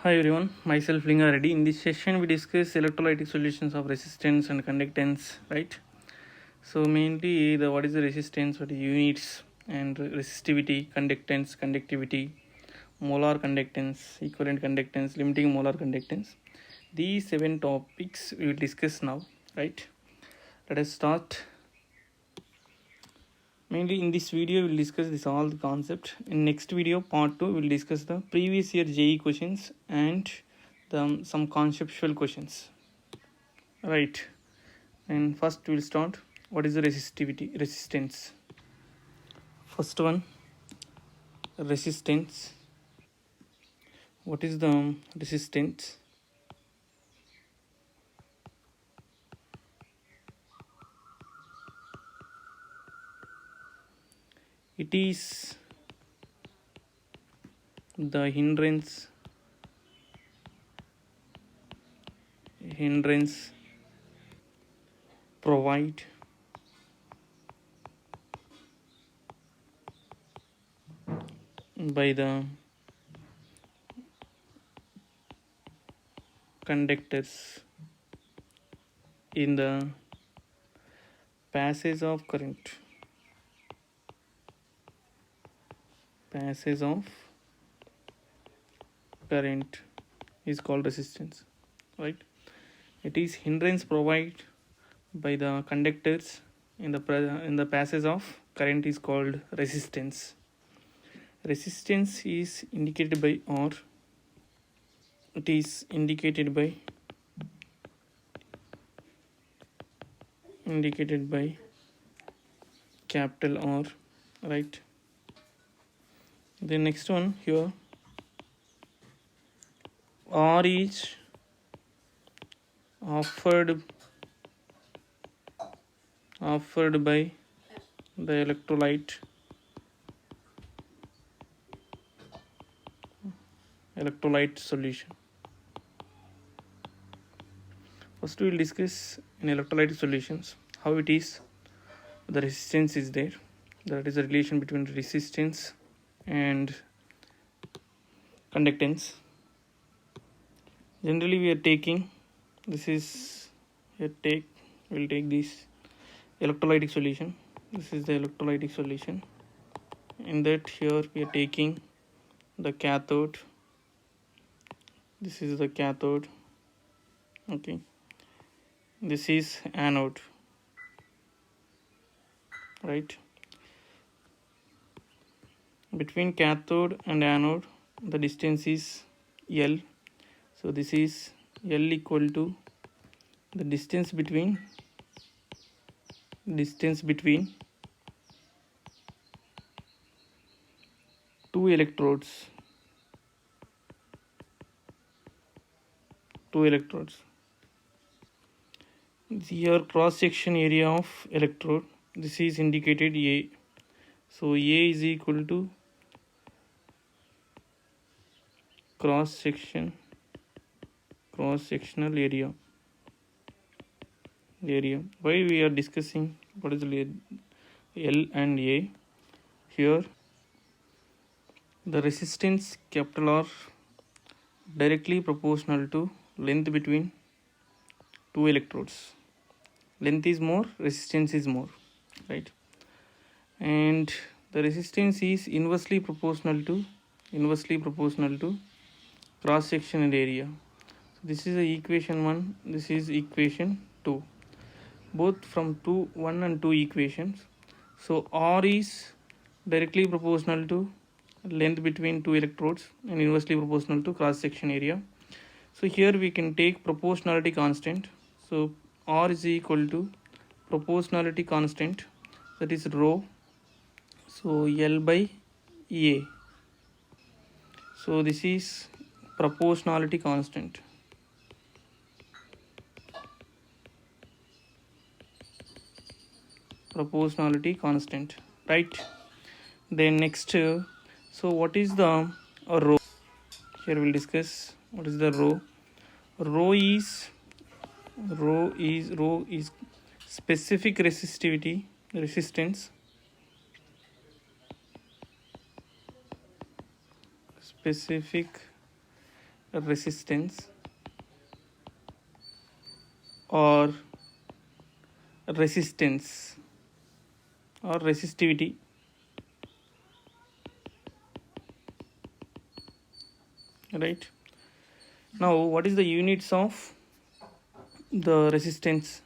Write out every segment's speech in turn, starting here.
Hi everyone, myself Linga Reddy. In this session, we discuss electrolytic solutions of resistance and conductance, right? So mainly, the what is the resistance, what is units, and resistivity, conductance, conductivity, molar conductance, equivalent conductance, limiting molar conductance. These 7 topics we will discuss now, right? Let us start. Mainly in this video, we will discuss this all the concept. In next video, part 2, we will discuss the previous year JE questions and some conceptual questions. Right. And first, we will start. What is the resistance? First one, resistance. What is the resistance? It is the hindrance provide by the conductors in the passage of current. Passage of current is called resistance, right? It is hindrance provided by the conductors in the passage of current is called resistance. Resistance is indicated by R. It is indicated by capital R, right? The next one here, R is offered by the electrolyte solution. First we will discuss in electrolyte solutions how it is the resistance is there. That is the relation between resistance and conductance. Generally we are taking we'll take this electrolytic solution. This is the electrolytic solution. In that, here we are taking the cathode. This is the cathode. Okay. This is anode. Right. Between cathode and anode, the distance is L. So this is L equal to the distance between two electrodes. Here cross section area of electrode. This is indicated A. So A is equal to cross sectional area. Why we are discussing what is L and A? Here the resistance capital R directly proportional to length between two electrodes. Length is more, resistance is more, right? And the resistance is inversely proportional to cross sectional area. So this is the equation 1, this is equation 2, both from 1 and 2 equations. So R is directly proportional to length between two electrodes and inversely proportional to cross section area. So here we can take proportionality constant. So R is equal to proportionality constant, that is rho. So L by A. So this is proportionality constant. Right? Then next, so what is the rho? Here we'll discuss what is the rho. Rho is specific resistance resistance or resistance or resistivity. Right. Now what is the units of the resistance?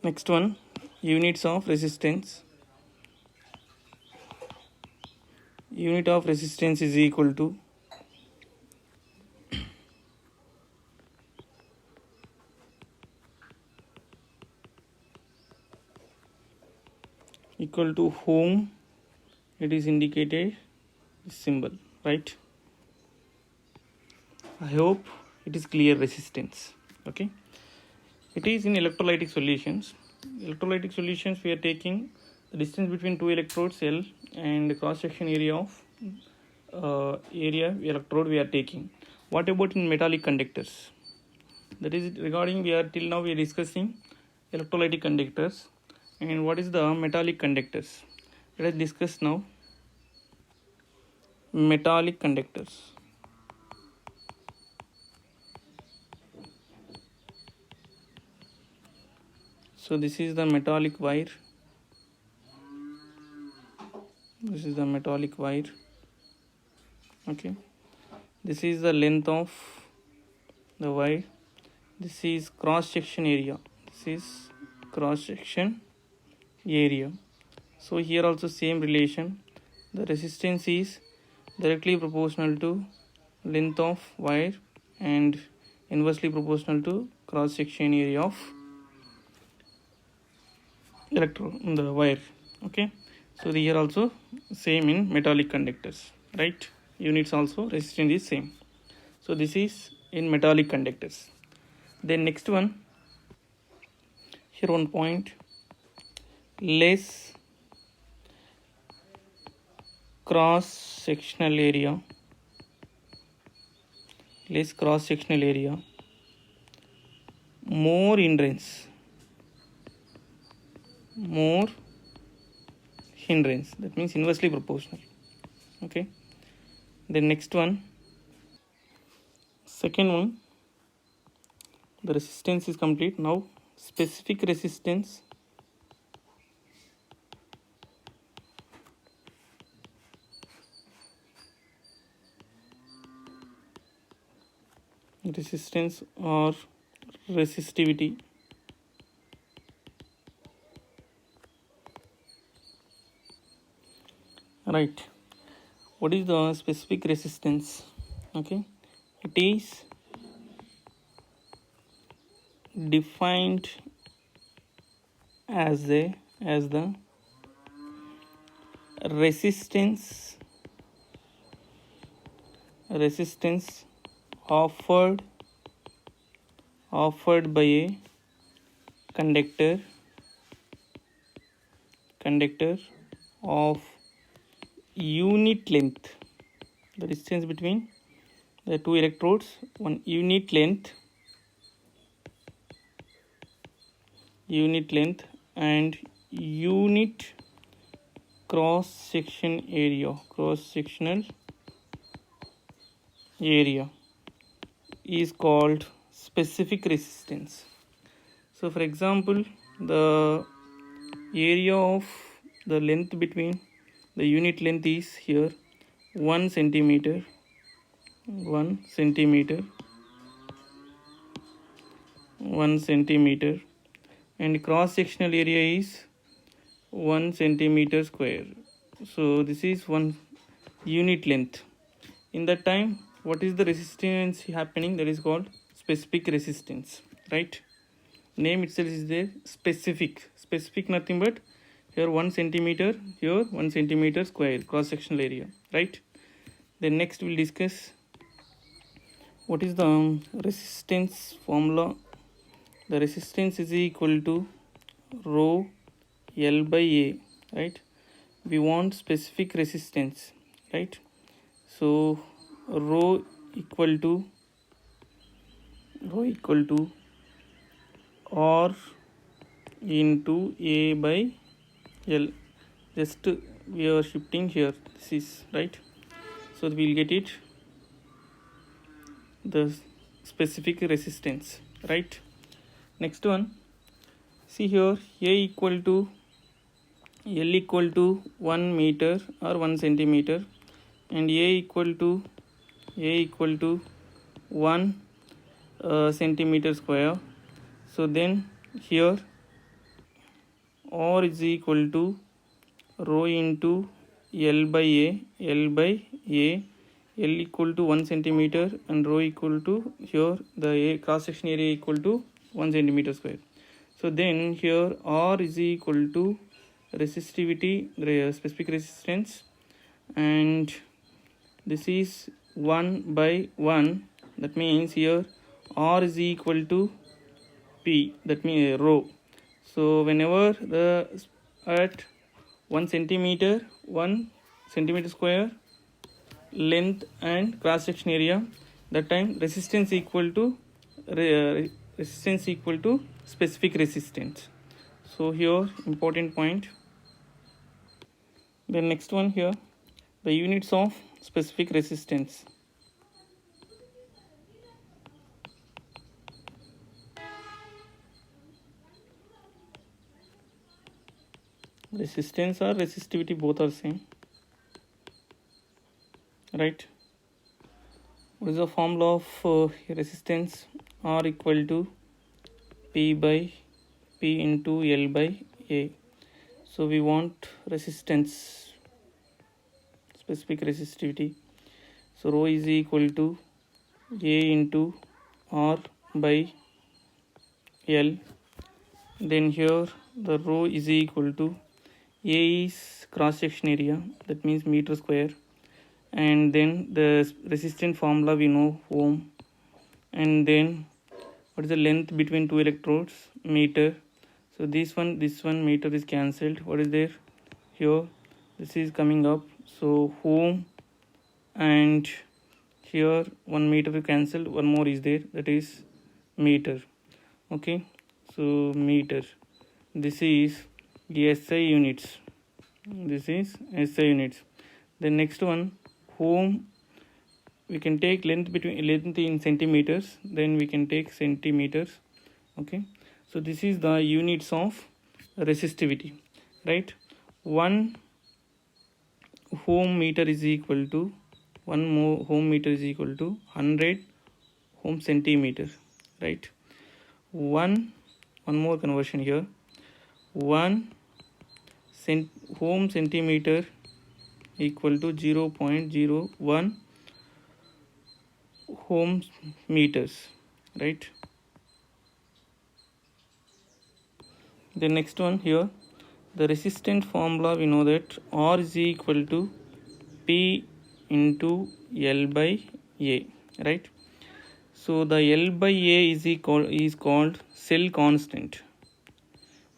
Next one, units of resistance. Unit of resistance is equal to ohm. It is indicated symbol, right? I hope it is clear. Resistance, okay. It is in electrolytic solutions. Electrolytic solutions, we are taking the distance between two electrodes L and cross section area of area electrode we are taking. What about in metallic conductors? That is regarding, we are till now we are discussing electrolytic conductors, and what is the metallic conductors? Let us discuss now metallic conductors. So this is the metallic wire. This is the metallic wire. Okay. This is the length of the wire. This is cross section area. This is cross section area. So here also same relation. The resistance is directly proportional to length of wire and inversely proportional to cross section area of the wire. Okay. So here also same in metallic conductors, right? Units also resistance is same. So this is in metallic conductors. Then next one, here one point, less cross sectional area, more hindrance, that means inversely proportional. Okay. Then next one, second one, the resistance is complete. Now specific resistance. Resistance or resistivity. Right. What is the specific resistance? Okay. It is defined as the resistance offered by a conductor of unit length. The distance between the two electrodes, one unit length and unit cross-sectional area is called specific resistance. So for example, the area of the length between the unit length is here 1 centimeter, and cross sectional area is 1 centimeter square. So this is 1 unit length. In that time, what is the resistance happening? That is called specific resistance, right? Name itself is there, specific nothing but here 1 centimeter, here 1 centimeter square cross sectional area, right? Then next we'll discuss what is the resistance formula. The resistance is equal to rho L by A, right? We want specific resistance, right? So rho equal to R into A by L. Just we are shifting here, this is right. So we'll get it the specific resistance, right? Next one, see here, A equal to L equal to 1 meter or 1 centimeter, and A equal to 1 centimeter square. So then here R is equal to rho into L by A, L equal to 1 centimeter and rho equal to, here the A cross section area equal to 1 centimeter square. So then here R is equal to resistivity, specific resistance, and this is 1 by 1. That means here R is equal to P, that means rho. So whenever the at 1 centimeter square length and cross section area, that time resistance equal to specific resistance. So here important point. The next one here, the units of specific resistance. Resistance or resistivity, both are same, right? What is the formula of resistance? R equal to P by P into L by A. So we want resistance, specific resistivity. So rho is equal to A into R by L. Then here the rho is equal to A is cross section area, that means meter square, and then the resistance formula we know, ohm, and then what is the length between two electrodes, meter. So this one meter is cancelled. What is there here? This is coming up, so ohm, and here 1 meter is cancelled, one more is there, that is meter. Okay, so meter, this is SI units, this is SI units. The next one, ohm, we can take length in centimeters, then we can take centimeters. Okay, so this is the units of resistivity, right? 1 ohm meter is equal to 1 more ohm meter is equal to 100 ohm centimeter, right? One more conversion here, 1 ohm centimeter equal to 0.01 ohm meters, right? The next one here, the resistance formula, we know that R is equal to P into L by A, right? So the L by A is called cell constant.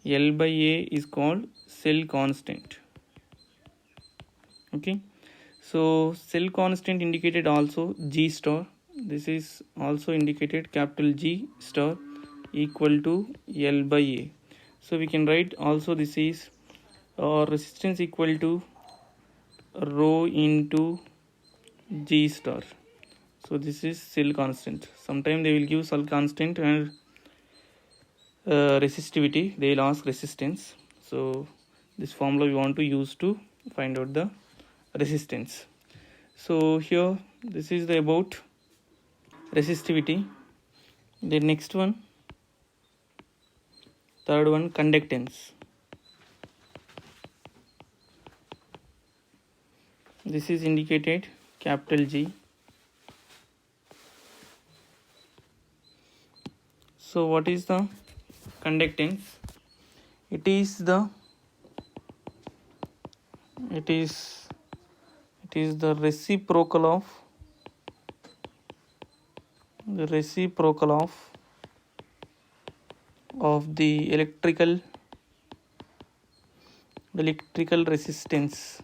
L by A is called cell constant. Okay, so cell constant indicated also G star. This is also indicated capital G star equal to L by A. So we can write also this is resistance equal to rho into G star. So this is cell constant. Sometimes they will give cell constant and resistivity, they will ask resistance. So this formula we want to use to find out the resistance. So here this is the about resistivity. The next one, third one, conductance. This is indicated capital G. So what is the conductance? It is the reciprocal of the electrical resistance.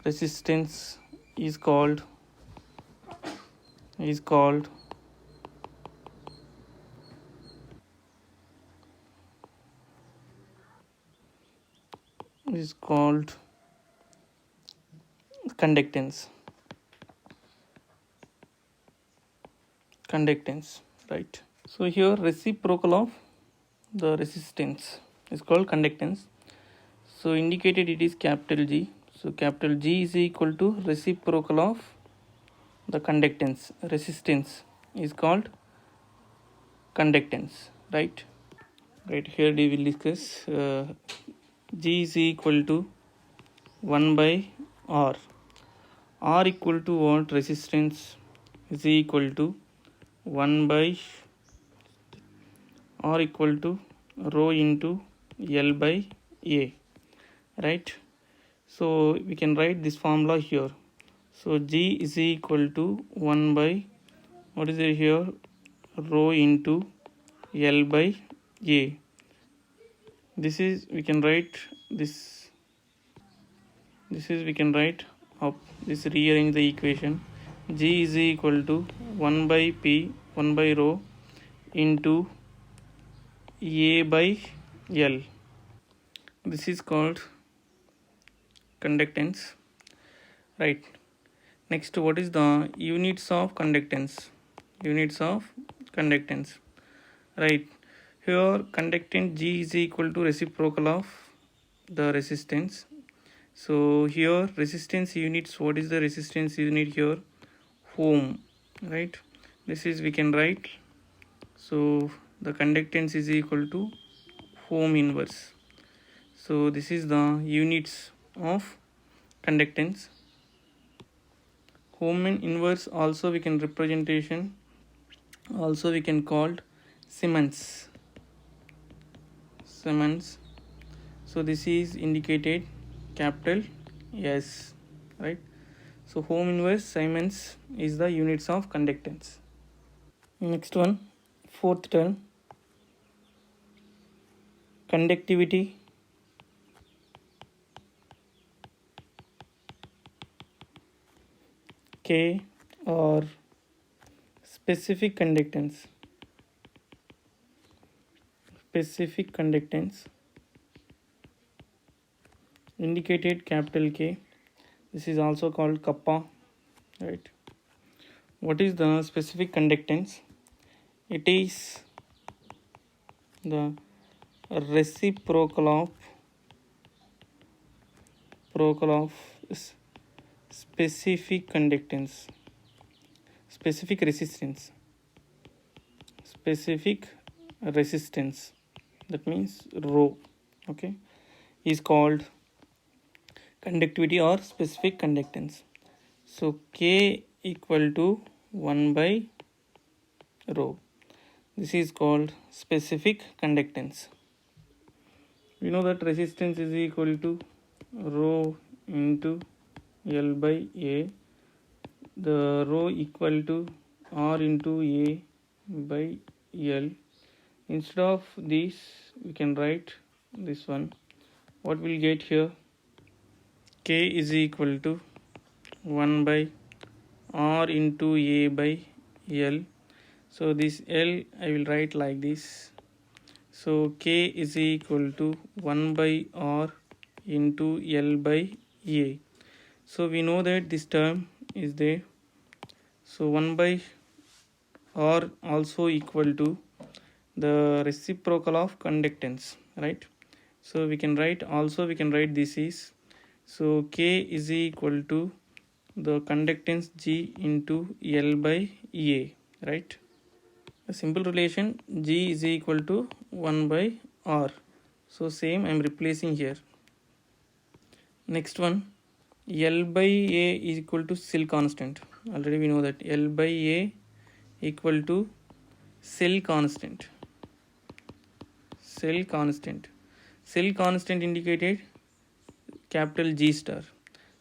Resistance is called conductance. conductance, right? So here reciprocal of the resistance is called conductance. So indicated it is capital G. So capital G is equal to reciprocal of the conductance. Resistance is called conductance, right? Right, here we will discuss G is equal to 1 by R. R equal to what? Resistance is equal to 1 by R equal to rho into L by A, right? So we can write this formula here. So G is equal to 1 by, what is it here, rho into L by A. This is, we can write this, we can write up this, rearrange the equation. G is equal to 1 by P, 1 by rho into A by L. This is called conductance, right? Next, what is the units of conductance? Units of conductance, right? Here conductance G is equal to reciprocal of the resistance. So here resistance units, what is the resistance unit here? Ohm, right? This is, we can write, so the conductance is equal to ohm inverse. So this is the units of conductance. Ohm inverse also we can representation, also we can called Siemens. So this is indicated capital S, right? So ohm inverse Siemens is the units of conductance. Next one, fourth term, conductivity. K or specific conductance. Specific conductance indicated capital K. This is also called kappa, right? What is the specific conductance? It is the reciprocal of specific conductance, specific resistance, that means rho, okay, is called conductivity or specific conductance. So K equal to 1 by rho, this is called specific conductance. We know that resistance is equal to rho into L by A, the rho equal to R into A by L. Instead of this we can write this one. What we'll get here? K is equal to 1 by R into A by L. So this L I will write like this. So K is equal to 1 by R into L by A. So we know that this term is there. So 1 by R also equal to the reciprocal of conductance, right? So we can write, also we can write this is, so K is equal to the conductance G into L by A, right? A simple relation, G is equal to 1 by R. So same I am replacing here. Next one, L by A is equal to cell constant. Already we know that L by A equal to cell constant. Cell constant indicated capital G star.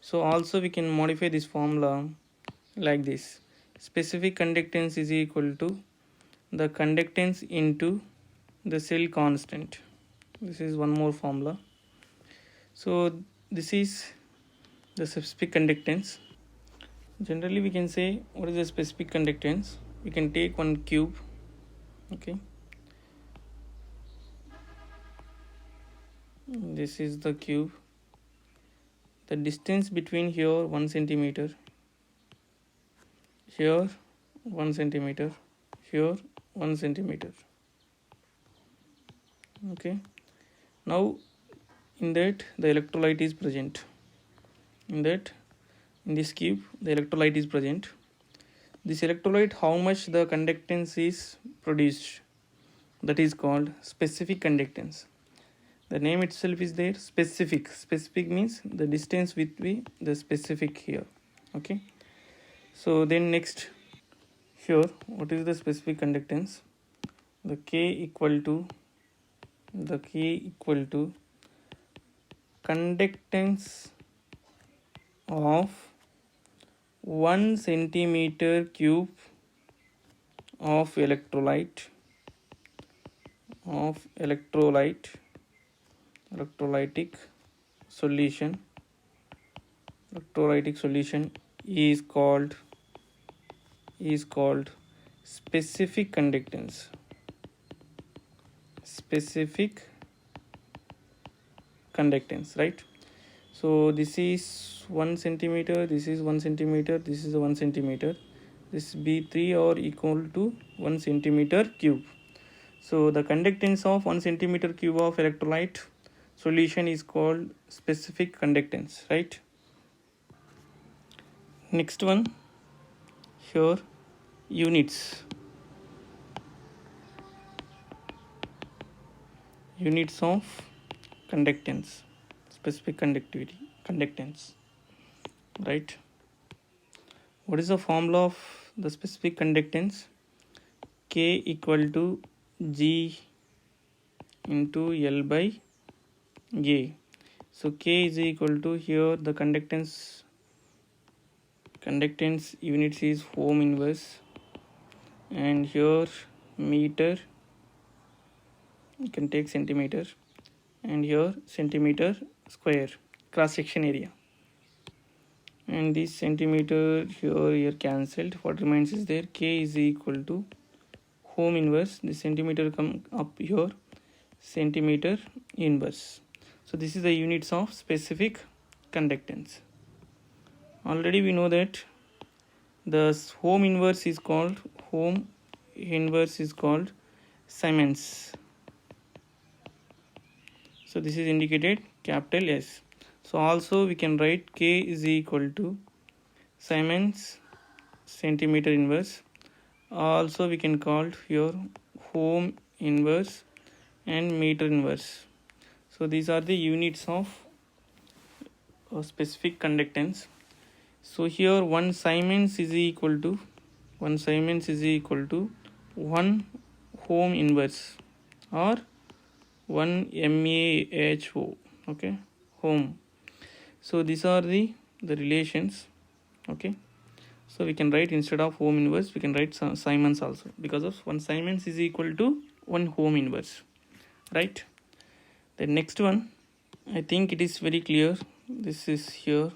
So also we can modify this formula like this. Specific conductance is equal to the conductance into the cell constant. This is one more formula. So this is the specific conductance. Generally we can say, what is the specific conductance? We can take one cube, okay, this is the cube, the distance between here 1 centimeter, here 1 centimeter, here 1 centimeter. Okay, now in that the electrolyte is present. In this cube the electrolyte is present. This electrolyte, how much the conductance is produced, that is called specific conductance. The name itself is there, specific. Specific means the distance with the specific here. Okay, so then next, here what is the specific conductance? The K equal to conductance of 1 centimeter cube of electrolytic solution is called specific conductance. Right? So this is 1 centimeter, this is 1 centimeter, this is 1 centimeter. This B3 are equal to 1 centimeter cube. So the conductance of 1 centimeter cube of electrolyte solution is called specific conductance, right? Next one, here units of conductance, specific conductance, right? What is the formula of the specific conductance? K equal to G into L by A. So K is equal to, here the conductance units is ohm inverse, and here meter, you can take centimeter, and here centimeter square cross section area, and this centimeter here cancelled. What remains is there, K is equal to ohm inverse, this centimeter come up here, centimeter inverse. So this is the units of specific conductance. Already we know that the ohm inverse is called Siemens. So this is indicated capital S. So also we can write K is equal to Siemens centimeter inverse. Also we can call here ohm inverse and meter inverse. So these are the units of specific conductance. So here 1 Siemens is equal to 1 ohm inverse, or 1 MAHO. Okay, ohm. So these are the relations. Okay, so we can write, instead of ohm inverse we can write Siemens also, because of 1 Siemens is equal to 1 ohm inverse, right? The next one, I think it is very clear. This is here.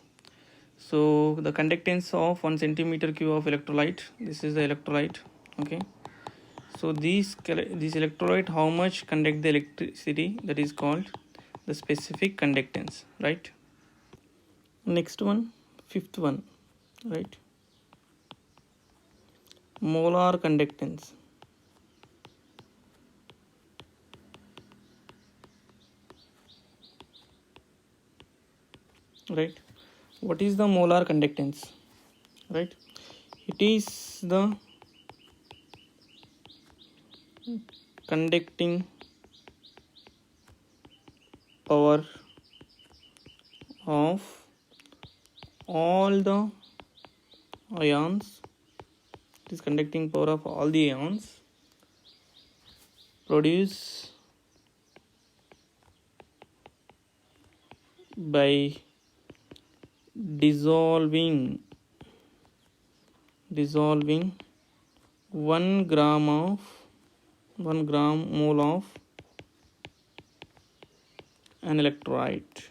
So the conductance of 1 centimeter cube of electrolyte, this is the electrolyte. Okay, so this electrolyte, how much conduct the electricity, that is called the specific conductance, right? Next one, fifth one, right? Molar conductance. Right? What is the molar conductance? Right? It is the conducting power of all the ions. It is conducting power of all the ions produced by dissolving 1 gram mole of an electrolyte,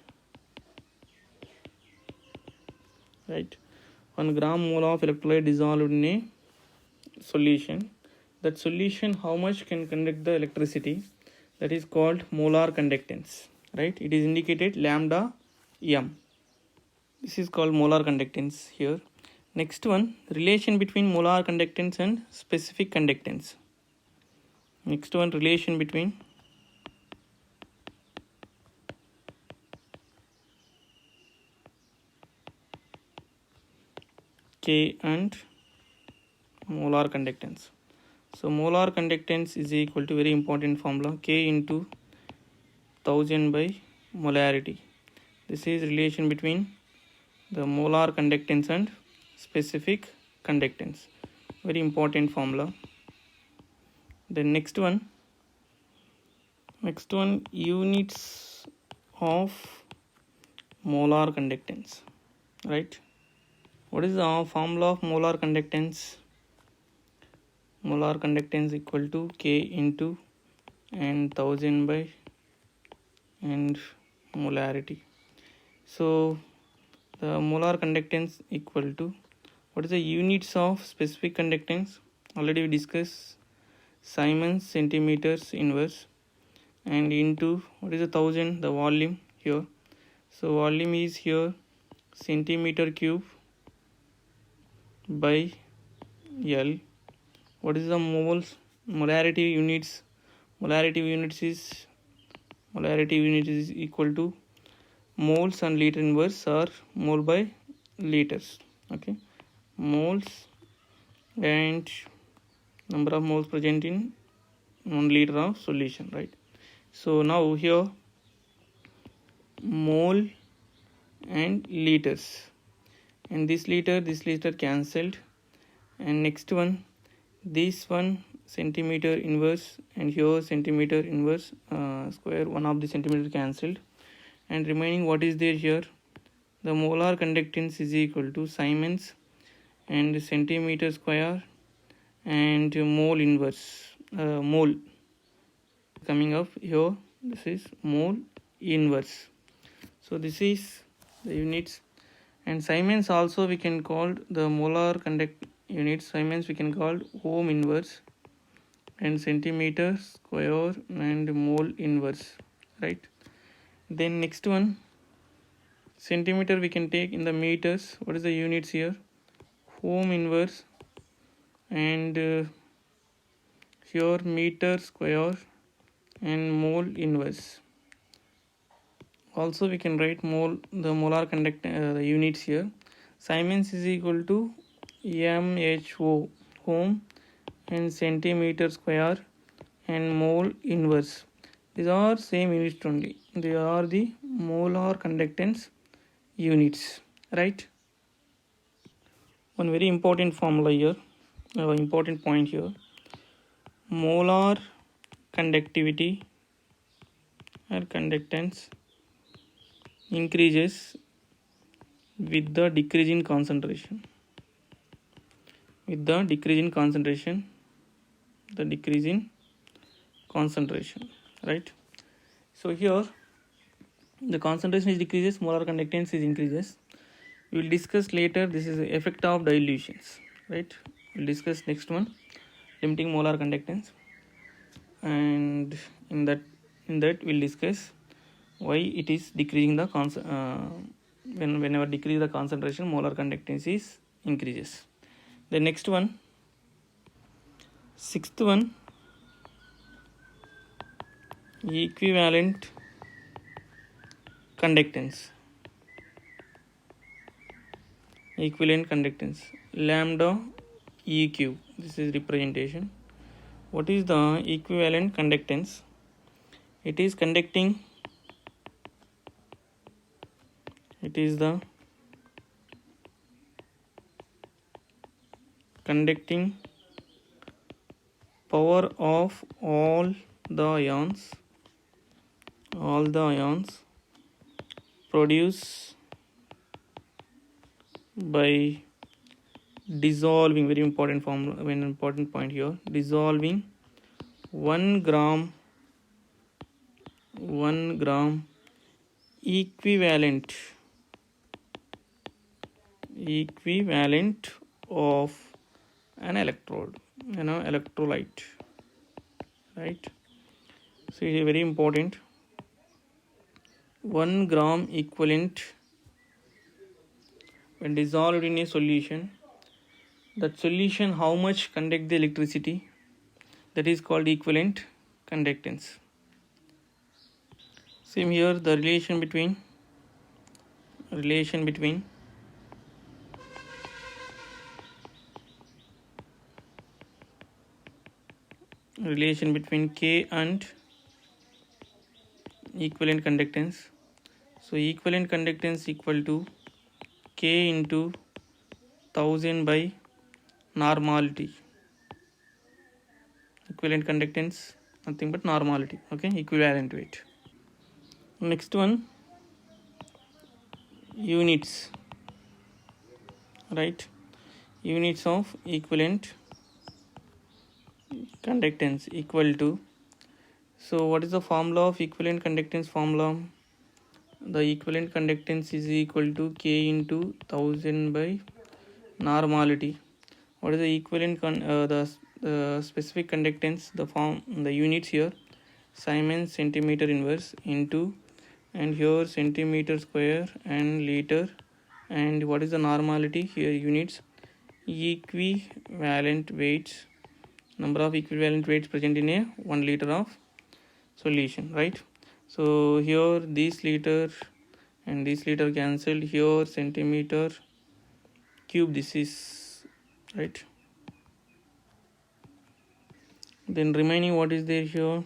right? 1 gram mole of electrolyte dissolved in a solution. That solution, how much can conduct the electricity, that is called molar conductance, right? It is indicated lambda m. This is called molar conductance here. Next one, relation between molar conductance and specific conductance. Next one, relation between K and molar conductance. So molar conductance is equal to very important formula, K into 1000 by molarity. This is relation between the molar conductance and specific conductance. Very important formula. The next one, units of molar conductance, right? What is the formula of molar conductance? Molar conductance equal to K into and 1000 by and molarity. So the molar conductance equal to, what is the units of specific conductance? Already we discussed Siemens centimeters inverse, and into what is the 1000, the volume here. So volume is here centimeter cube by L. What is the moles? Molarity units is equal to moles and liter inverse are mole by liters. Okay, moles and number of moles present in 1 liter of solution, right? So now here mole and liters, and this liter cancelled, and next one, this one centimeter inverse, and here centimeter inverse square, one of the centimeter cancelled, and remaining what is there here, the molar conductance is equal to Siemens and centimeter square and mole inverse, mole coming up here, this is mole inverse. So this is the units. And Siemens also we can call the molar conduct units. Siemens we can call ohm inverse and centimeter square and mole inverse, right? Then next one, centimeter we can take in the meters. What is the units here? Ohm inverse and here meter square and mole inverse. Also we can write mole, the molar the units here. Siemens is equal to MHO, ohm and centimeter square and mole inverse. These are same units only. They are the molar conductance units, right? One very important formula here, important point here. Molar conductivity or conductance increases with the decrease in concentration. With the decrease in concentration, right? So here the concentration is decreases, molar conductance is increases. We will discuss later. This is the effect of dilutions, right? We'll discuss next one, limiting molar conductance, and in that we'll discuss why it is decreasing the whenever decrease the concentration, molar conductance is increases. The next one, sixth one, equivalent conductance. Lambda EQ. This is representation. What is the equivalent conductance? It is conducting. It is the conducting power of all the ions produced by dissolving, very important formula, very important point here, dissolving 1 gram equivalent of an electrode, electrolyte, right? So it is very important. 1 gram equivalent when dissolved in a solution that solution how much conduct the electricity, that is called equivalent conductance. Same here, the relation between K and equivalent conductance. So equivalent conductance equal to K into 1000 by normality. Equivalent conductance nothing but normality, okay, equivalent weight. Next one, units, right? Units of equivalent conductance equal to, so what is the formula of equivalent conductance formula? The equivalent conductance is equal to K into 1000 by normality. What is the equivalent the specific conductance, the units here, Siemens centimeter inverse into, and here centimeter square and liter, and what is the normality here, units, equivalent weights, number of equivalent weights present in a 1 liter of solution, right? So here this liter and this liter cancelled, here centimeter cube this is, right? Then remaining what is there here,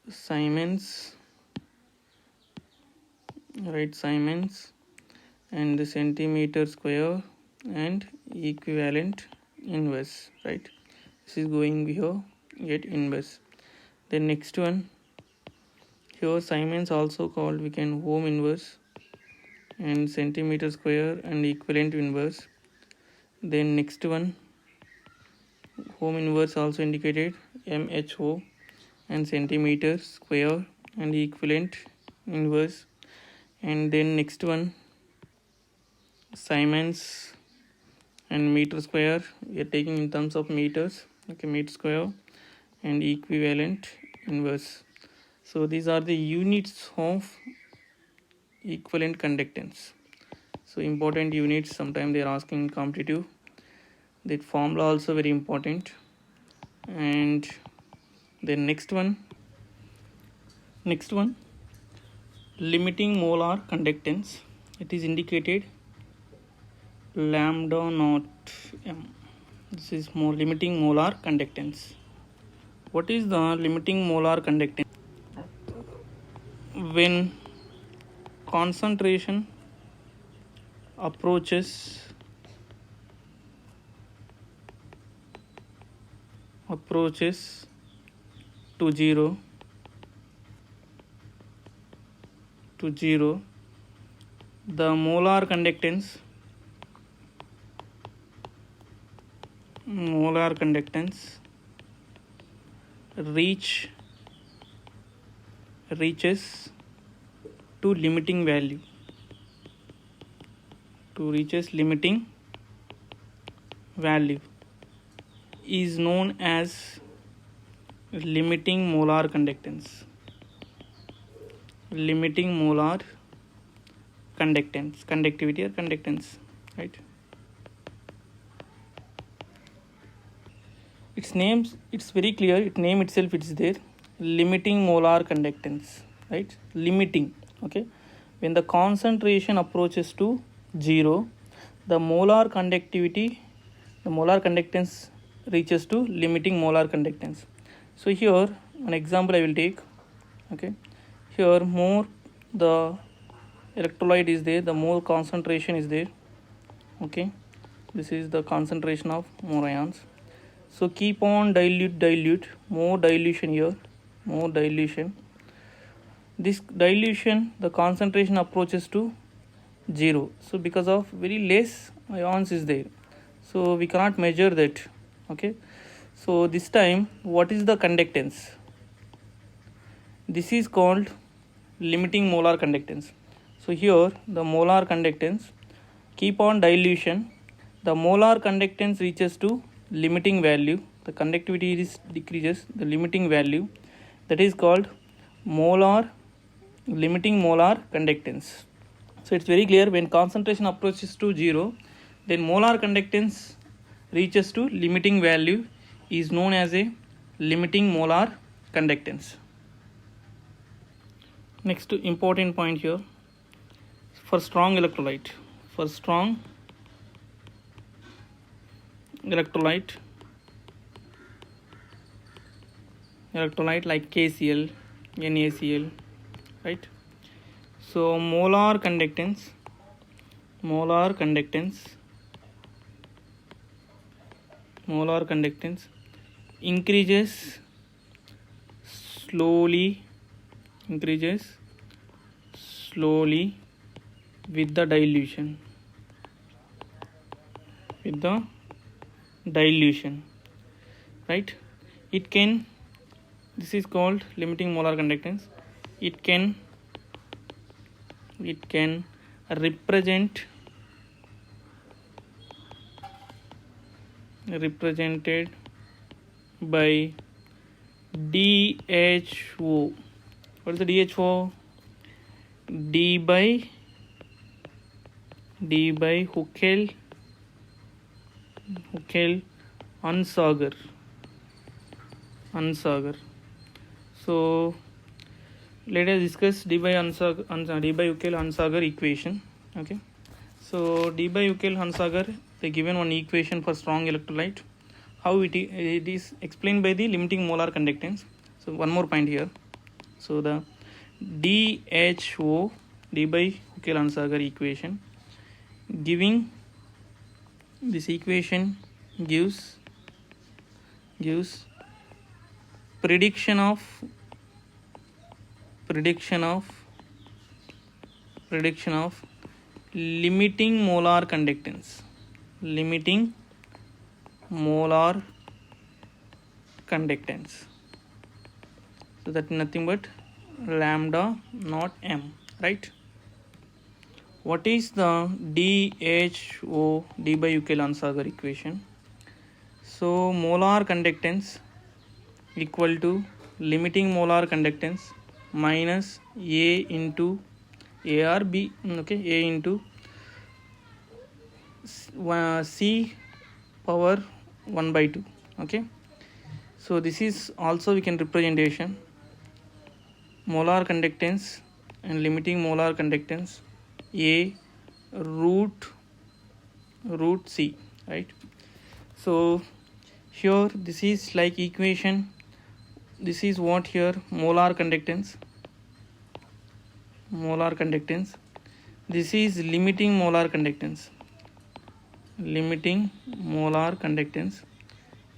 Siemens, right, Siemens and the centimeter square and equivalent inverse, right? This is going here, get inverse. Then next one, here Siemens also called, we can ohm inverse and centimeter square and equivalent inverse. Then next one, ohm inverse also indicated MHO and centimeter square and equivalent inverse. And then next one, Siemens and meter square, we are taking in terms of meters, okay, meter square and equivalent inverse. So these are the units of equivalent conductance. So important units, sometimes they are asking competitive, that formula also very important. And then next one, limiting molar conductance, it is indicated lambda naught m. This is more limiting molar conductance. What is the limiting molar conductance? When concentration approaches to zero, the molar conductance reaches to limiting value, is known as limiting molar conductance. Conductivity or conductance, right? Its names, it's very clear, its name itself it's there, limiting molar conductance, right? Limiting, okay, when the concentration approaches to zero, the molar conductance reaches to limiting molar conductance. So here an example I will take, okay, here more the electrolyte is there, the more concentration is there, okay, this is the concentration of more ions. So keep on dilute, more dilution here, this dilution, the concentration approaches to zero. So because of very less ions is there, so we cannot measure that, okay. So this time what is the conductance? This is called limiting molar conductance. So here the molar conductance, keep on dilution, the molar conductance reaches to limiting value, the conductivity is decreases, the limiting value, that is called limiting molar conductance. So it's very clear, when concentration approaches to zero, then molar conductance reaches to limiting value is known as a limiting molar conductance. Next important point here, for strong electrolyte, electrolyte like KCl, NaCl, right? So molar conductance increases slowly with the dilution, right? It can, this is called limiting molar conductance. It can represented by DHO. What is the DHO? D by Huckel-Unsager. So let us discuss D by Huckel-Unsager equation. Okay, so D by Huckel-Unsager, they given one equation for strong electrolyte. How it is explained by the limiting molar conductance. So one more point here. So the DHO, D by Huckel-Unsager equation, giving this equation gives prediction of limiting molar conductance. So that nothing but lambda not m, right? What is the DHO, D by Huckel-Unsager equation? So molar conductance equal to limiting molar conductance minus A into A or B, okay, A into C power 1 by 2, okay. So this is also we can representation molar conductance and limiting molar conductance A root C, right? So here this is like equation, this is what here molar conductance, this is limiting molar conductance,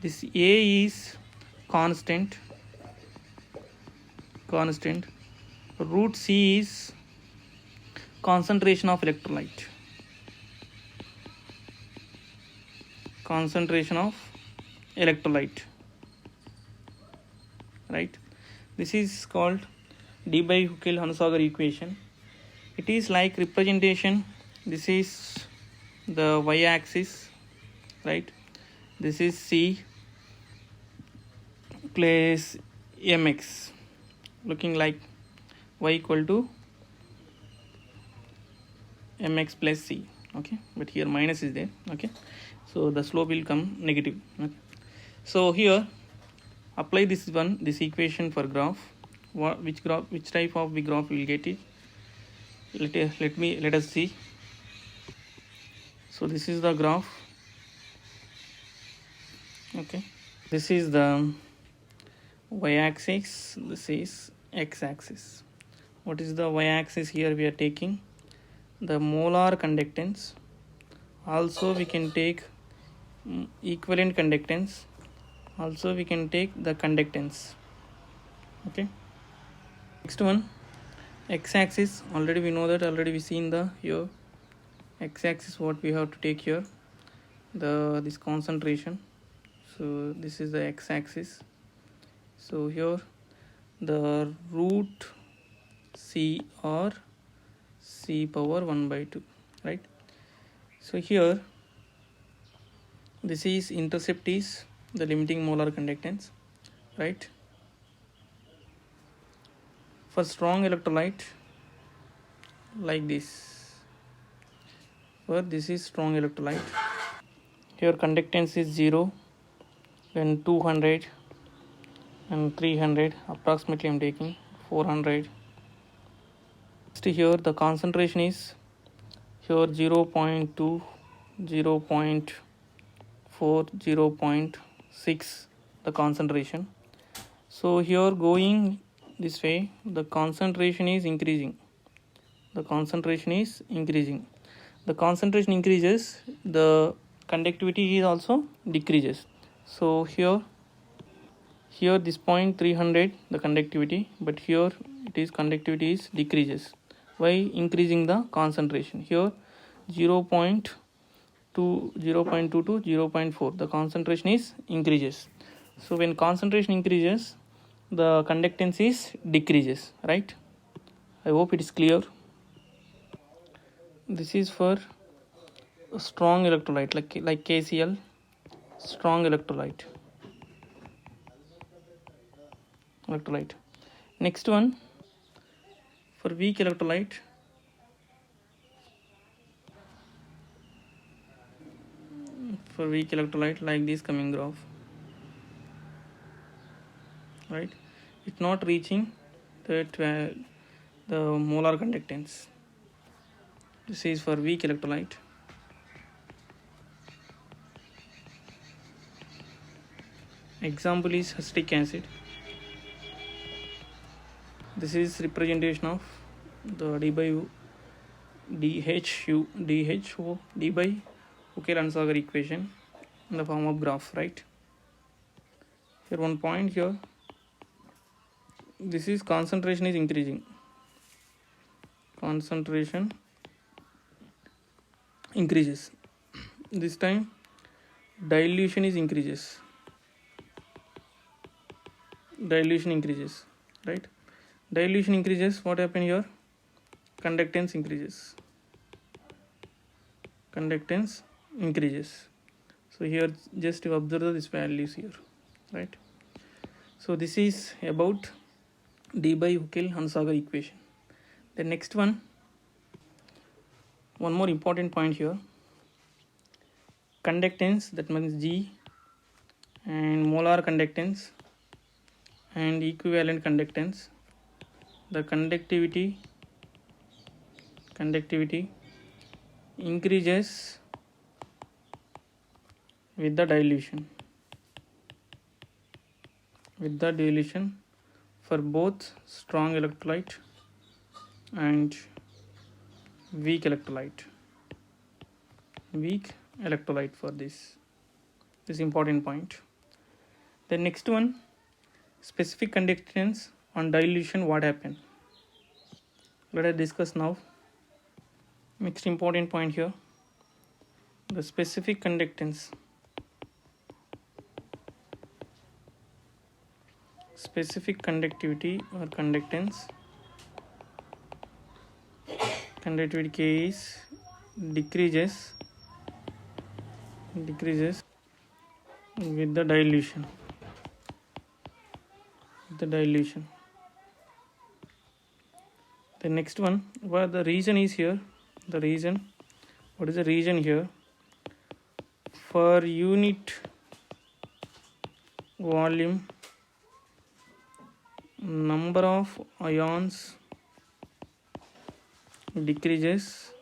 this A is constant, root C is concentration of electrolyte, right? This is called D by Huckel-Unsager equation. It is like representation, this is the y-axis, right? This is C plus mx, looking like y equal to mx plus c, okay, but here minus is there, okay, so the slope will come negative, okay. So here apply this equation for graph. Which type of the graph we will get it? Let us see. So this is the graph, okay. This is the y-axis, this is x-axis. What is the y-axis? Here we are taking the molar conductance, also we can take equivalent conductance, also we can take the conductance, okay. Next one, x-axis, already we know that, already we seen the here x-axis, what we have to take here, this concentration. So this is the x-axis. So here the root C or C power 1 by 2, right? So here this is intercept is the limiting molar conductance, right? For strong electrolyte like this, where this is strong electrolyte. Here conductance is 0, then 200 and 300, approximately I am taking 400. Next here the concentration is here 0.2, 0.4, 0.6 the concentration. So here going this way, the concentration is increasing. The concentration is increasing. The concentration increases, the conductivity is also decreases. So here this point 300 the conductivity, but here it is conductivity is decreases. Why? Increasing the concentration. Here 0.2 to 0.4 the concentration is increases. So when concentration increases, the conductance is decreases, right? I hope it is clear. This is for a strong electrolyte like KCl, strong electrolyte. Next one, for weak electrolyte, like this coming graph, right? It's not reaching the molar conductance. This is for weak electrolyte. Example is acetic acid. This is representation of the d by Huckel-Hansager equation in the form of graph, right? Here one point here, this is concentration is increasing. Concentration increases. This time dilution is increases. Dilution increases, right? Dilution increases, what happen here? Conductance increases. Conductance increases. So here just to observe these values here, right? So this is about d by Huckel-Hansager equation. The next one more important point here, conductance, that means G, and molar conductance and equivalent conductance. The conductivity increases with the dilution. For both strong electrolyte and weak electrolyte. For this important point. The next one, specific conductance on dilution, what happened? Let us discuss now. Next important point here, the specific conductance. Specific conductivity or conductance. Conductivity K is decreases with the dilution. The next one, what the reason is here? What is the reason here? For unit volume, number of ions decreases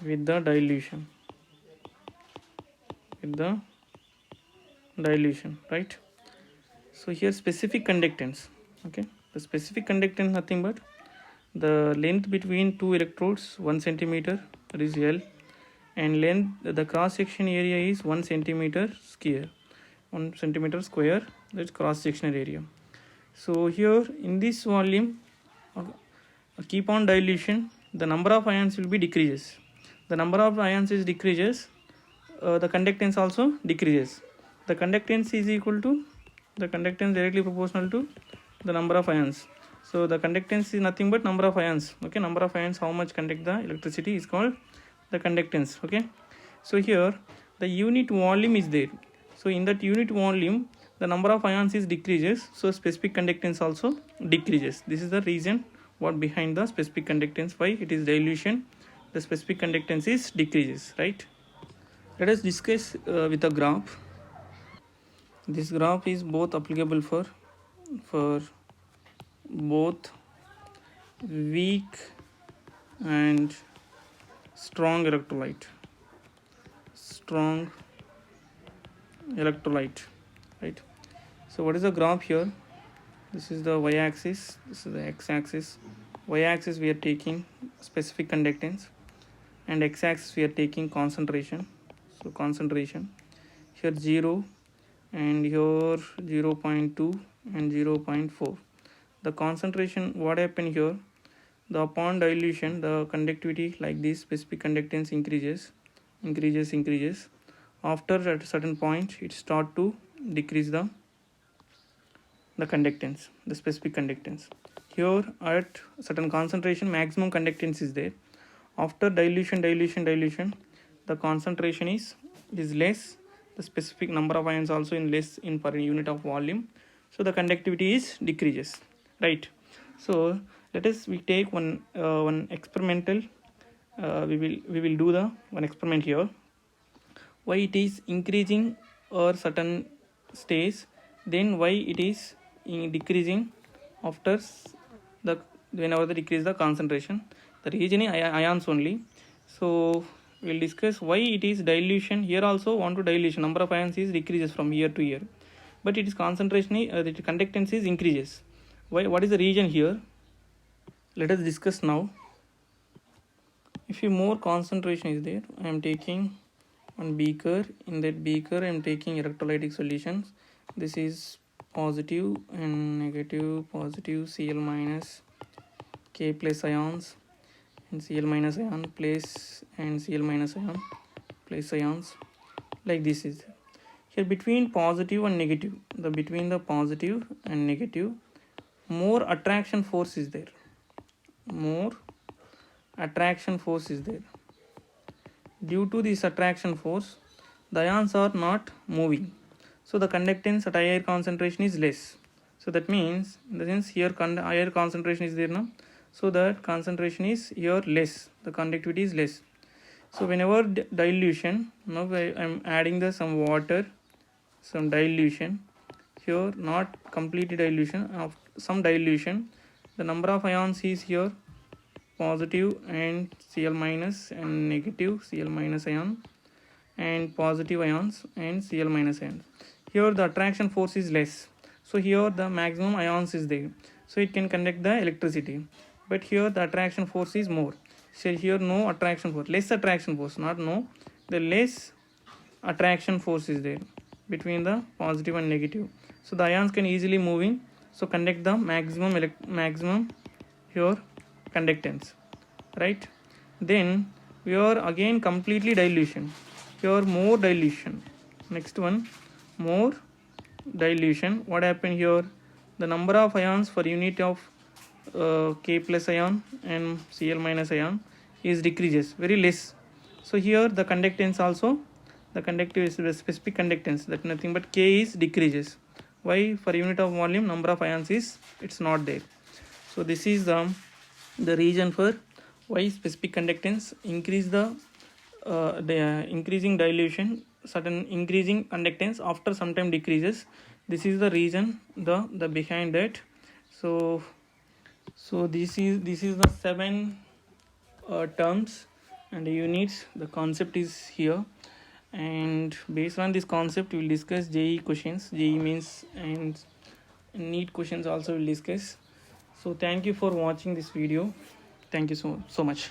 with the dilution. Right? So here specific conductance, okay? The specific conductance nothing but the length between two electrodes 1 centimeter, that is L, and length, the cross section area is 1 centimeter square, that's cross sectional area. So here in this volume, keep on dilution, the number of ions will be decreases. The number of ions is decreases, the conductance also decreases. The conductance is equal to the conductance directly proportional to the number of ions. So the conductance is nothing but number of ions, okay? Number of ions, how much conduct the electricity, is called the conductance, okay? So here the unit volume is there. So in that unit volume, the number of ions is decreases, so specific conductance also decreases. This is the reason what behind the specific conductance, why it is dilution the specific conductance is decreases, right? Let us discuss with a graph. This graph is both applicable for both weak and strong electrolyte, right? So what is the graph here? This is the y-axis, this is the x-axis. Y-axis we are taking specific conductance, and x-axis we are taking concentration. So concentration here 0, and here 0.2 and 0.4. The concentration, what happened here, the upon dilution the conductivity like this specific conductance increases. After at a certain point it start to decrease the conductance, the specific conductance. Here at certain concentration maximum conductance is there. After dilution the concentration is less, the specific number of ions also in less in per unit of volume, so the conductivity is decreases, right? So let us we take one experimental, we will do the one experiment here. Why it is increasing or certain stage, then why it is decreasing after the whenever they decrease the concentration, the region is ions only. So we'll discuss why it is dilution. Here also 1 to dilution number of ions is decreases from year to year, but it is concentration the conductance is increases. Why? What is the region here? Let us discuss now. If more concentration is there, I am taking one beaker. In that beaker I am taking electrolytic solutions. This is positive and negative, positive Cl minus, K plus ions, and Cl minus ion place, and Cl minus ion place ions, like this is here. Between positive and negative, between the positive and negative, more attraction force is there. Due to this attraction force, the ions are not moving, so the conductance at higher concentration is less. So that means in the sense here higher concentration is there now, so that concentration is here less, the conductivity is less. So whenever dilution, now I am adding some water, some dilution here, not complete dilution, of some dilution, the number of ions is here positive and Cl minus and negative Cl minus ion, and positive ions and Cl minus ions. Here the attraction force is less, so here the maximum ions is there, so it can conduct the electricity. But here the attraction force is more, so here no attraction force, less attraction force, not no, the less attraction force is there between the positive and negative, so the ions can easily moving, so conduct the maximum here conductance, right? Then we are again completely dilution, here more dilution. Next one, more dilution. What happened here, the number of ions for unit of K plus ion and Cl minus ion is decreases very less, so here the conductance also, the conductive is the specific conductance, that nothing but K is decreases. Why? For unit of volume number of ions is it's not there. So this is the reason for why specific conductance increase the increasing dilution, certain increasing conductance after some time decreases. This is the reason, the behind that. So this is the 7 terms and units. The concept is here, and based on this concept we will discuss JEE questions, JEE means, and NEET questions also will discuss. So thank you for watching this video. Thank you so much.